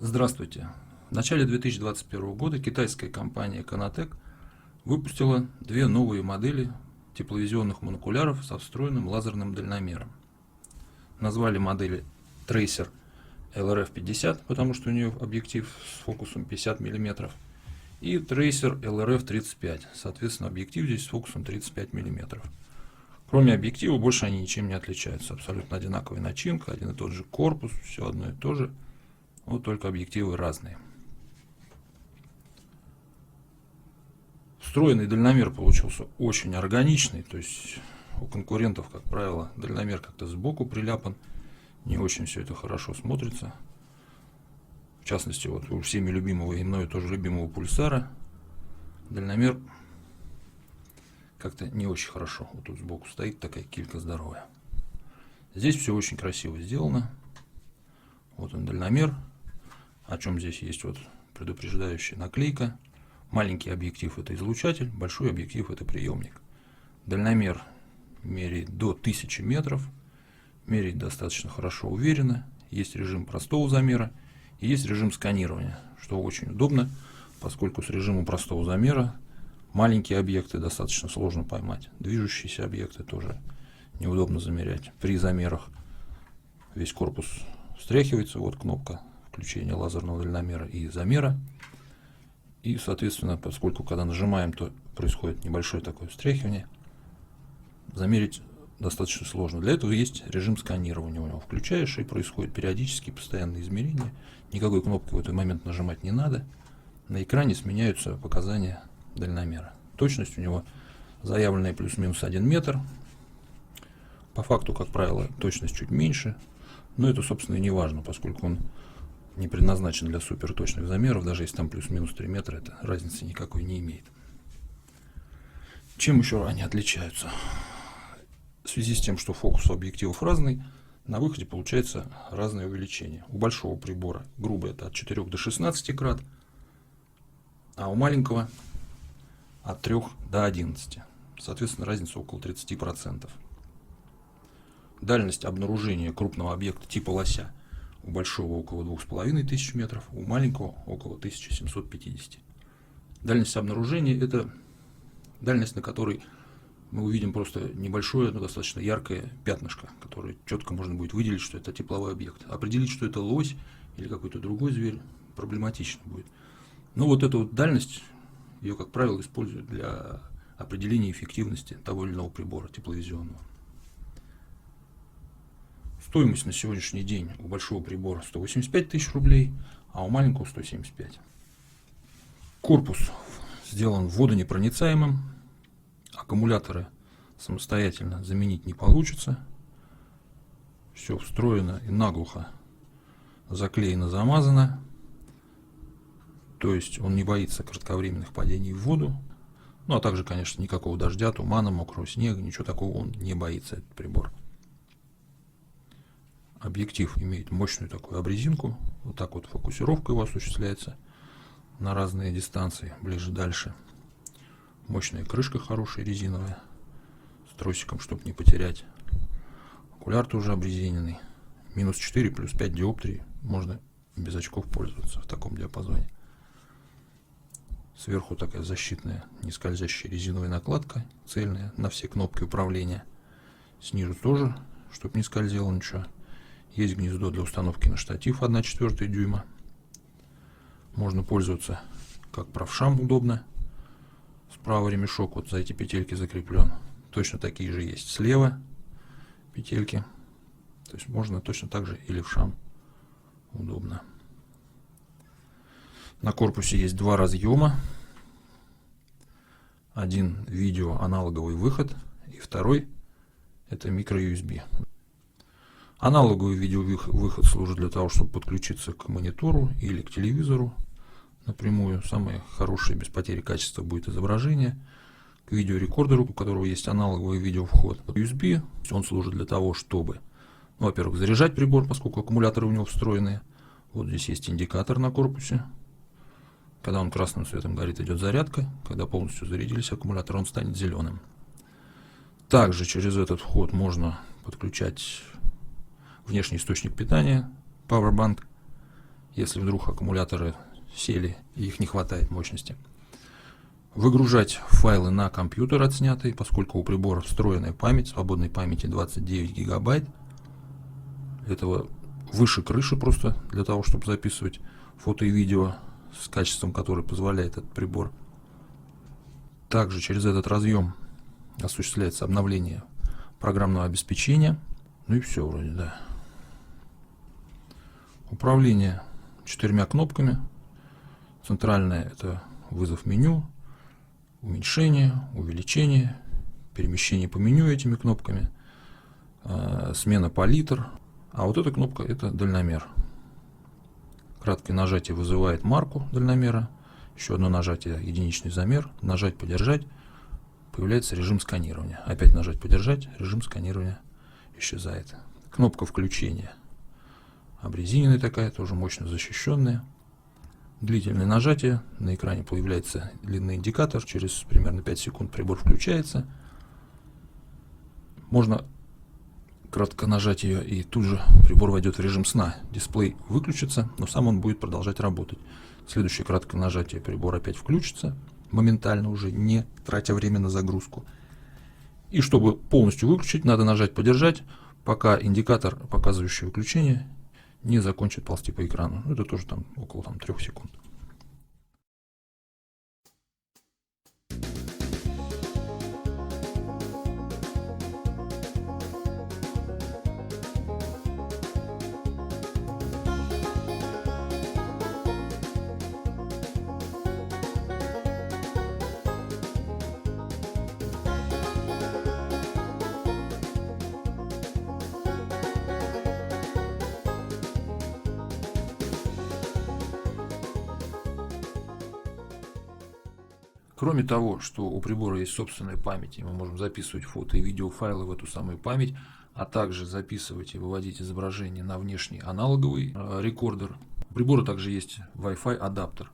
Здравствуйте. В начале 2021 года китайская компания Conatec выпустила две новые модели тепловизионных монокуляров со встроенным лазерным дальномером. Назвали модели Tracer LRF50, потому что у нее объектив с фокусом 50 мм, и Tracer LRF35, соответственно, объектив здесь с фокусом 35 мм. Кроме объектива, больше они ничем не отличаются. Абсолютно одинаковая начинка, один и тот же корпус, все одно и то же. Вот только объективы разные. Встроенный дальномер получился очень органичный, то есть у конкурентов, как правило, дальномер как-то сбоку приляпан, не очень все это хорошо смотрится. В частности, вот у всеми любимого и мною тоже любимого пульсара дальномер как-то не очень хорошо. Вот тут сбоку стоит такая килька здоровая. Здесь все очень красиво сделано. Вот он дальномер. О чем здесь есть вот предупреждающая наклейка. Маленький объектив — это излучатель, большой объектив — это приемник. Дальномер меряет до 1000 метров, меряет достаточно хорошо, уверенно. Есть режим простого замера и есть режим сканирования, что очень удобно, поскольку с режимом простого замера маленькие объекты достаточно сложно поймать. Движущиеся объекты тоже неудобно замерять. При замерах весь корпус встряхивается, вот кнопка включения лазерного дальномера и замера. И, соответственно, поскольку когда нажимаем, то происходит небольшое такое встряхивание, замерить достаточно сложно. Для этого есть режим сканирования. У него включаешь, и происходит периодические постоянные измерения. Никакой кнопкой в этот момент нажимать не надо. На экране сменяются показания дальномера. Точность у него заявленная плюс-минус 1 метр. По факту, как правило, точность чуть меньше. Но это, собственно, и не важно, поскольку он не предназначен для суперточных замеров. Даже если там плюс-минус 3 метра, это разницы никакой не имеет. Чем еще они отличаются? В связи с тем, что фокус у объективов разный, на выходе получается разное увеличение. У большого прибора грубо это от 4 до 16 крат, а у маленького от 3 до 11. Соответственно, разница около 30%. Дальность обнаружения крупного объекта типа лося у большого около 2500 метров, у маленького около 1750. Дальность обнаружения — это дальность, на которой мы увидим просто небольшое, но достаточно яркое пятнышко, которое четко можно будет выделить, что это тепловой объект. Определить, что это лось или какой-то другой зверь, проблематично будет. Но вот эту вот дальность, ее, как правило, используют для определения эффективности того или иного прибора тепловизионного. Стоимость на сегодняшний день у большого прибора 185 тысяч рублей, а у маленького 175. Корпус сделан водонепроницаемым. Аккумуляторы самостоятельно заменить не получится. Все встроено и наглухо заклеено, замазано. То есть он не боится кратковременных падений в воду. Ну а также, конечно, никакого дождя, тумана, мокрого снега, ничего такого он не боится, этот прибор. Объектив имеет мощную такую обрезинку. Вот так вот фокусировка его осуществляется на разные дистанции, ближе-дальше. Мощная крышка хорошая, резиновая, с тросиком, чтобы не потерять. Окуляр тоже обрезиненный. Минус 4 плюс 5 диоптрий. Можно без очков пользоваться в таком диапазоне. Сверху такая защитная, не скользящая резиновая накладка, цельная, на все кнопки управления. Снизу тоже, чтобы не скользило ничего. Есть гнездо для установки на штатив 1,4 дюйма. Можно пользоваться как правшам, удобно. Справа ремешок вот за эти петельки закреплен. Точно такие же есть слева петельки. То есть можно точно так же и левшам. Удобно. На корпусе есть два разъема. Один видео аналоговый выход, и второй это micro-USB. Аналоговый видеовыход служит для того, чтобы подключиться к монитору или к телевизору напрямую. Самое хорошее без потери качества будет изображение. К видеорекордеру, у которого есть аналоговый видеовход. USB, он служит для того, чтобы, ну, во-первых, заряжать прибор, поскольку аккумуляторы у него встроенные. Вот здесь есть индикатор на корпусе. Когда он красным цветом горит, идет зарядка. Когда полностью зарядились аккумуляторы, он станет зеленым. Также через этот вход можно подключать внешний источник питания, Powerbank, если вдруг аккумуляторы сели и их не хватает мощности. Выгружать файлы на компьютер отснятый, поскольку у прибора встроенная память, свободной памяти 29 гигабайт. Этого выше крыши просто для того, чтобы записывать фото и видео с качеством, который позволяет этот прибор. Также через этот разъем осуществляется обновление программного обеспечения. Ну и все вроде, да. Управление 4 кнопками. Центральная — это вызов меню, уменьшение, увеличение, перемещение по меню этими кнопками, смена палитр. А вот эта кнопка — это дальномер. Краткое нажатие вызывает марку дальномера. Еще одно нажатие — единичный замер. Нажать, подержать, появляется режим сканирования. Опять нажать, подержать, режим сканирования исчезает. Кнопка включения обрезиненная такая, тоже мощно защищенная. Длительное нажатие, на экране появляется длинный индикатор, через примерно 5 секунд прибор включается. Можно кратко нажать ее, и тут же прибор войдет в режим сна. Дисплей выключится, но сам он будет продолжать работать. Следующее краткое нажатие, прибор опять включится, моментально, уже не тратя время на загрузку. И чтобы полностью выключить, надо нажать подержать, пока индикатор, показывающий выключение, не закончит ползти по экрану. Это тоже там около 3 секунд. Кроме того, что у прибора есть собственная память, и мы можем записывать фото и видеофайлы в эту самую память, а также записывать и выводить изображение на внешний аналоговый рекордер. У прибора также есть Wi-Fi адаптер,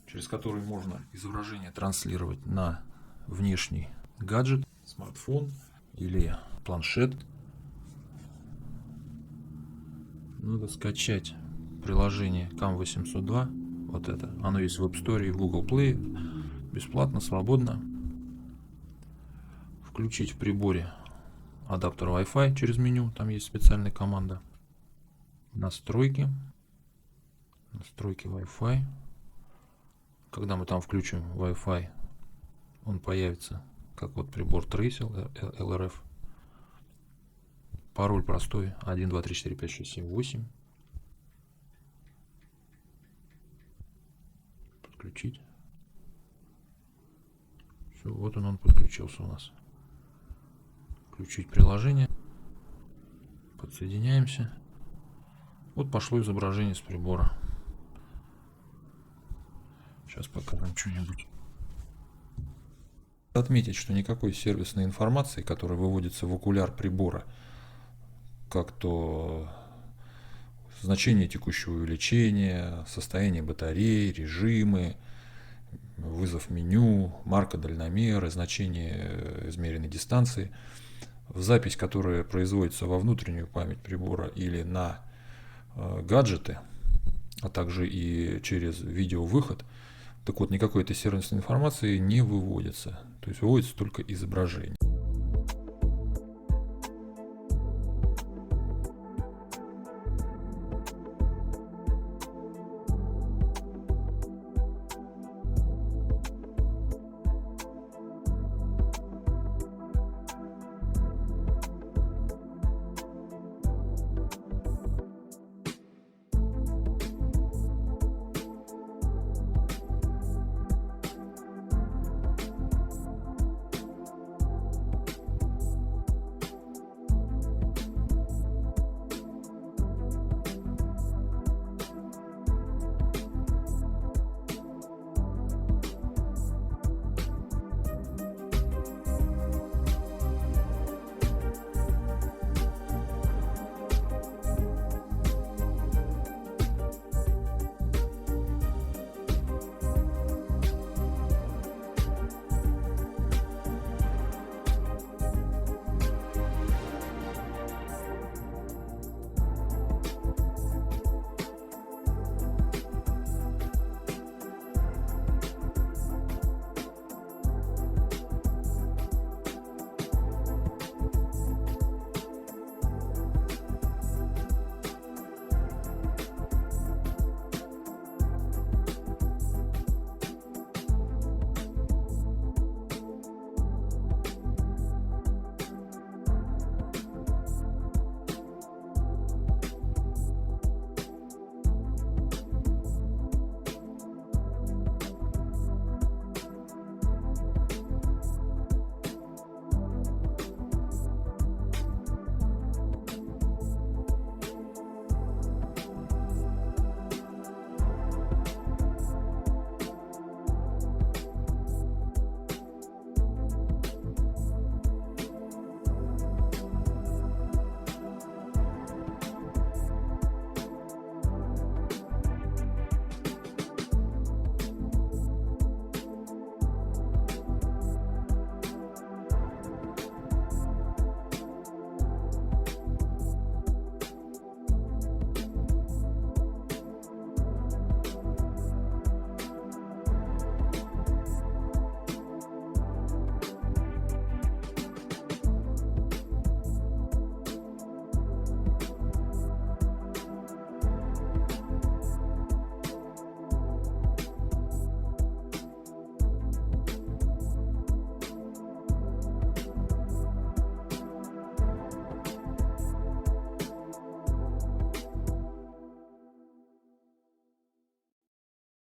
через который можно изображение транслировать на внешний гаджет, смартфон или планшет. Надо скачать приложение CAM802, вот это. Оно есть в App Store и в Google Play. Бесплатно, свободно. Включить в приборе адаптер Wi-Fi через меню, там есть специальная команда. Настройки. Настройки Wi-Fi. Когда мы там включим Wi-Fi, он появится как вот прибор Tracel LRF. Пароль простой: 1, 2, 3, 4, 5, 6, 7, 8. Подключить. Все, вот он подключился у нас. Включить приложение. Подсоединяемся. Вот пошло изображение с прибора. Сейчас покажем что-нибудь. Отметить, что никакой сервисной информации, которая выводится в окуляр прибора, как то значение текущего увеличения, состояние батареи, режимы, вызов меню, марка дальномера, значение измеренной дистанции, в запись, которая производится во внутреннюю память прибора или на гаджеты, а также и через видеовыход, так вот, никакой этой сервисной информации не выводится, то есть выводится только изображение.